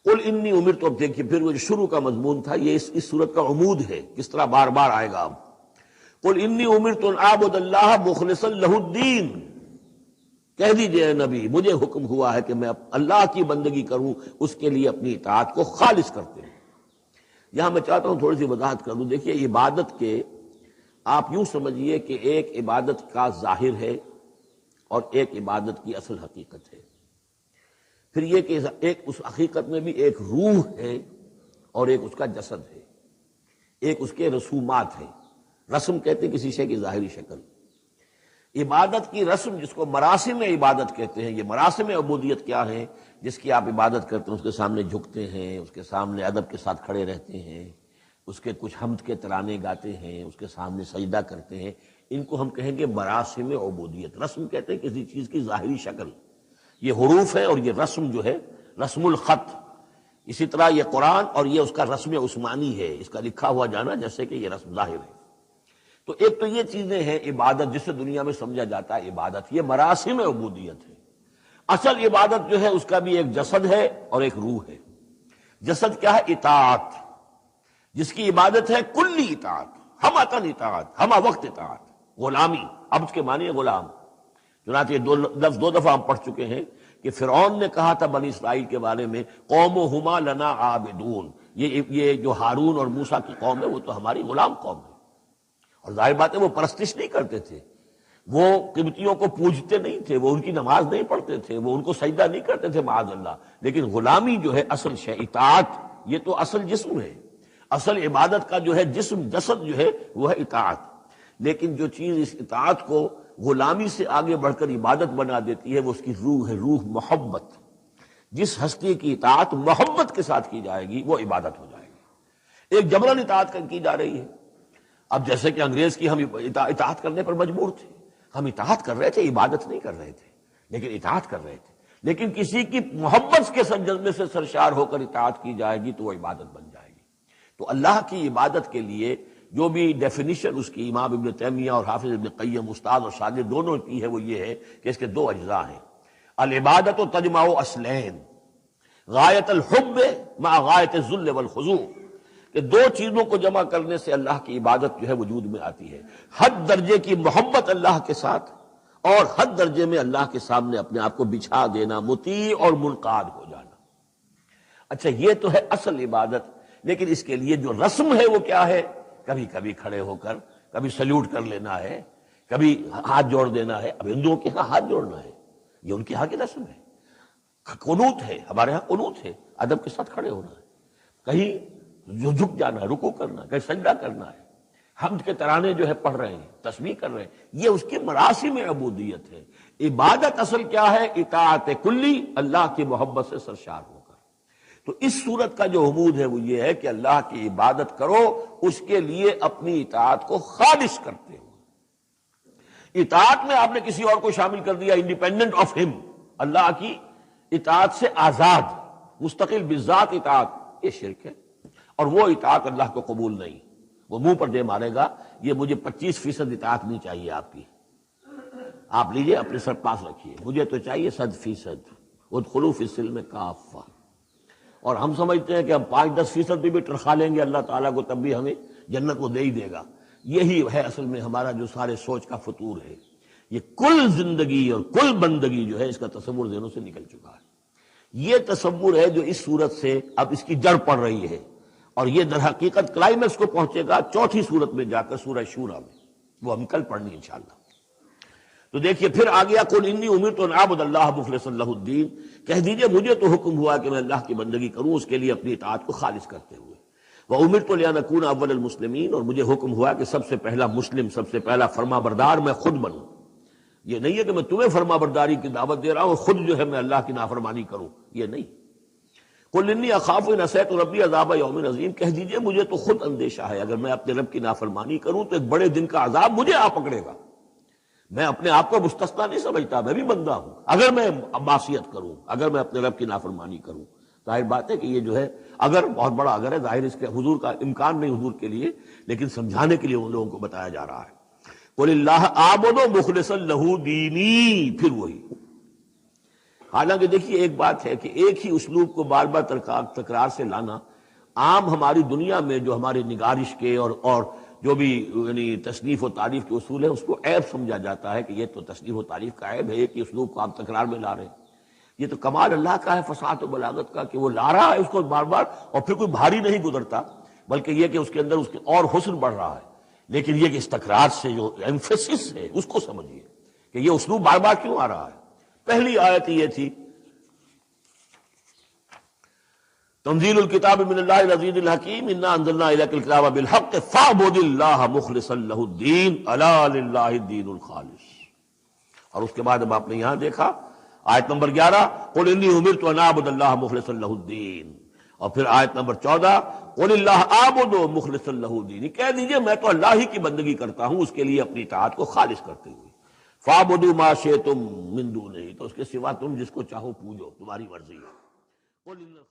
قل انی امرت، تو اب دیکھیے پھر وہ جو شروع کا مضمون تھا یہ اس صورت کا عمود ہے، کس طرح بار بار آئے گا اب. قل انی امرت ان اعبد اللہ مخلصا لہ الدین، کہہ دیجئے اے نبی مجھے حکم ہوا ہے کہ میں اللہ کی بندگی کروں، اس کے لیے اپنی اطاعت کو خالص کرتے ہیں. یہاں میں چاہتا ہوں تھوڑی سی وضاحت کر دوں. دیکھیے عبادت کے آپ یوں سمجھیے کہ ایک عبادت کا ظاہر ہے اور ایک عبادت کی اصل حقیقت ہے. پھر یہ کہ ایک اس حقیقت میں بھی ایک روح ہے اور ایک اس کا جسد ہے، ایک اس کے رسومات ہیں. رسم کہتے ہیں کسی شے کی ظاہری شکل. عبادت کی رسم جس کو مراسم عبادت کہتے ہیں، یہ مراسم عبودیت کیا ہے؟ جس کی آپ عبادت کرتے ہیں، اس کے سامنے جھکتے ہیں، اس کے سامنے ادب کے ساتھ کھڑے رہتے ہیں، اس کے کچھ حمد کے ترانے گاتے ہیں، اس کے سامنے سجدہ کرتے ہیں، ان کو ہم کہیں گے مراسم عبودیت. رسم کہتے ہیں کسی چیز کی ظاہری شکل. یہ حروف ہے اور یہ رسم جو ہے رسم الخط. اسی طرح یہ قرآن اور یہ اس کا رسم عثمانی ہے، اس کا لکھا ہوا جانا جیسے کہ یہ رسم ظاہر ہے. تو ایک تو یہ چیزیں ہیں عبادت جسے دنیا میں سمجھا جاتا ہے عبادت، یہ مراسم عبودیت ہے. اصل عبادت جو ہے اس کا بھی ایک جسد ہے اور ایک روح ہے. جسد کیا ہے؟ اطاعت، جس کی عبادت ہے کلی اطاعت، ہمہ اطاعت، ہمہ وقت اطاعت. غلامی، عبد کے معنی ہے غلام. چنانچہ یہ دو دفعہ ہم پڑھ چکے ہیں کہ فرعون نے کہا تھا بنی اسرائیل کے بارے میں قومہما لنا عابدون، یہ جو ہارون اور موسیٰ کی قوم ہے وہ تو ہماری غلام قوم ہے. اور ظاہر بات ہے وہ پرستش نہیں کرتے تھے، وہ قبطیوں کو پوجتے نہیں تھے، وہ ان کی نماز نہیں پڑھتے تھے، وہ ان کو سجدہ نہیں کرتے تھے معاذ اللہ. لیکن غلامی جو ہے اصل شے، اطاعت، یہ تو اصل جسم ہے. اصل عبادت کا جو ہے جسم، جسد جو ہے وہ ہے اطاعت. لیکن جو چیز اس اطاعت کو غلامی سے آگے بڑھ کر عبادت بنا دیتی ہے وہ اس کی روح ہے، روح محبت. جس ہستی کی اطاعت محبت کے ساتھ کی جائے گی وہ عبادت ہو جائے گی. ایک جبرن اطاعت کی جا رہی ہے. اب جیسے کہ انگریز کی ہم اطاعت کرنے پر مجبور تھے، ہم اطاعت کر رہے تھے، عبادت نہیں کر رہے تھے لیکن اطاعت کر رہے تھے. لیکن کسی کی محبت کے جذبے سے سرشار ہو کر اطاعت کی جائے گی تو وہ عبادت بن جائے گی. تو اللہ کی عبادت کے لیے جو بھی ڈیفینیشن اس کی امام ابن تیمیہ اور حافظ ابن قیم استاد اور شاگرد دونوں کی ہے وہ یہ ہے کہ اس کے دو اجزاء ہیں. العبادت و تجمع اسلین، غایت الحب مع غایت الذل والخضوع، کہ دو چیزوں کو جمع کرنے سے اللہ کی عبادت جو ہے وجود میں آتی ہے. حد درجے کی محبت اللہ کے ساتھ اور حد درجے میں اللہ کے سامنے اپنے آپ کو بچھا دینا، مطیع اور منقاد ہو جانا. اچھا یہ تو ہے اصل عبادت. لیکن اس کے لیے جو رسم ہے وہ کیا ہے؟ کبھی کبھی کھڑے ہو کر کبھی سلیوٹ کر لینا ہے، کبھی ہاتھ جوڑ دینا ہے. اب ہندوؤں کے ہاں ہاتھ جوڑنا ہے، یہ ان کے ہاں کی رسم ہے. قنوت ہے، ہمارے ہاں قنوت ہے، ادب کے ساتھ کھڑے ہونا ہے. کہیں جو جھک جانا ہے، رکوع کرنا ہے، کہیں سجدہ کرنا ہے. حمد کے ترانے جو ہے پڑھ رہے ہیں، تسبیح کر رہے ہیں، یہ اس کے مراسم عبودیت ہے. عبادت اصل کیا ہے؟ اطاعت کلی، اللہ کی محبت سے سرشار ہو کر. تو اس صورت کا جو عمود ہے وہ یہ ہے کہ اللہ کی عبادت کرو، اس کے لیے اپنی اطاعت کو خالص کرتے ہو. اطاعت میں آپ نے کسی اور کو شامل کر دیا، انڈیپینڈنٹ آف ہم، اللہ کی اطاعت سے آزاد مستقل بذات اطاعت، یہ شرک ہے. اور وہ اطاعت اللہ کو قبول نہیں. وہ منہ پر دے مارے گا یہ مجھے 25% اطاعت نہیں چاہیے آپ کی. آپ لیجئے اپنے سر پاس رکھیے، مجھے تو چاہیے 100%. ادخلوا فی السلم کافہ. اور ہم سمجھتے ہیں کہ ہم 5-10% بھی تنخواہ لیں گے اللہ تعالیٰ کو تب بھی ہمیں جنت وہ دے ہی دے گا. یہی ہے اصل میں ہمارا جو سارے سوچ کا فطور ہے. یہ کل زندگی اور کل بندگی جو ہے اس کا تصور ذہنوں سے نکل چکا ہے. یہ تصور ہے جو اس صورت سے اب اس کی جڑ پڑ رہی ہے، اور یہ در حقیقت کلائمیکس کو پہنچے گا چوتھی صورت میں جا کر سورہ شورى میں، وہ ہم کل پڑھنی انشاءاللہ. تو دیکھیے پھر آ گیا قل انی امرت ان اعبد اللہ مخلصا لہ الدین، کہہ دیجئے مجھے تو حکم ہوا کہ میں اللہ کی بندگی کروں، اس کے لیے اپنی اطاعت کو خالص کرتے ہوئے. وامرت لان اکون اول المسلمین، اور مجھے حکم ہوا کہ سب سے پہلا مسلم، سب سے پہلا فرما بردار میں خود بنوں. یہ نہیں ہے کہ میں تمہیں فرما برداری کی دعوت دے رہا ہوں، خود جو ہے میں اللہ کی نافرمانی کروں، یہ نہیں. قل انی اخاف ان عصیت ربی عذاب یوم عظیم، کہہ دیجئے مجھے تو خود اندیشہ ہے اگر میں اپنے رب کی نافرمانی کروں تو ایک بڑے دن کا عذاب مجھے آ پکڑے گا. میں اپنے آپ کو مستثنیٰ نہیں سمجھتا، میں بھی بندہ ہوں. اگر میں معصیت کروں، اگر میں اپنے رب کی نافرمانی کروں، ظاہر بات ہے کہ یہ جو ہے اگر بہت بڑا اگر ہے، ظاہر اس کے حضور کا امکان نہیں حضور کے لیے، لیکن سمجھانے کے لیے ان لوگوں کو بتایا جا رہا ہے. قل اللہ اعبد مخلصا لہ دینی، پھر وہی حالانکہ دیکھیے ایک بات ہے کہ ایک ہی اسلوب کو بار بار تکرار سے لانا عام ہماری دنیا میں جو ہمارے نگارش کے اور جو بھی یعنی تصنیف و تعریف کے اصول ہیں اس کو عیب سمجھا جاتا ہے کہ یہ تو تصنیف و تعریف کا عیب ہے، ایک ہی اسلوب کو آپ تکرار میں لا رہے ہیں۔ یہ تو کمال اللہ کا ہے فصاحت و بلاغت کا کہ وہ لا رہا ہے اس کو بار بار، اور پھر کوئی بھاری نہیں گزرتا، بلکہ یہ کہ اس کے اندر اس کے اور حسن بڑھ رہا ہے۔ لیکن یہ کہ اس تکرار سے جو ایمفیسس ہے اس کو سمجھیے کہ یہ اسلوب بار بار کیوں آ رہا ہے۔ پہلی آیت یہ تھی تنزیل الکتاب من اللہ العزیز الحکیم انا انزلنا الیک الکتاب بالحق فاعبد اللہ مخلصا لہ الدین الا للہ الدین الخالص۔ اور اس کے بعد اب آپ نے یہاں دیکھا آیت نمبر 11 قل انی امرت ان اعبد اللہ مخلصا لہ الدین، اور پھر آیت نمبر 14 قل اللہ اعبد مخلصا لہ الدین، کہہ دیجئے میں تو اللہ ہی کی بندگی کرتا ہوں اس کے لیے اپنی اطاعت کو خالص کرتے ہوئے۔ فاعبدوا ما شئتم من دونہ، تو اس کے سوا تم جس کو چاہو پوجو، تمہاری مرضی ہے۔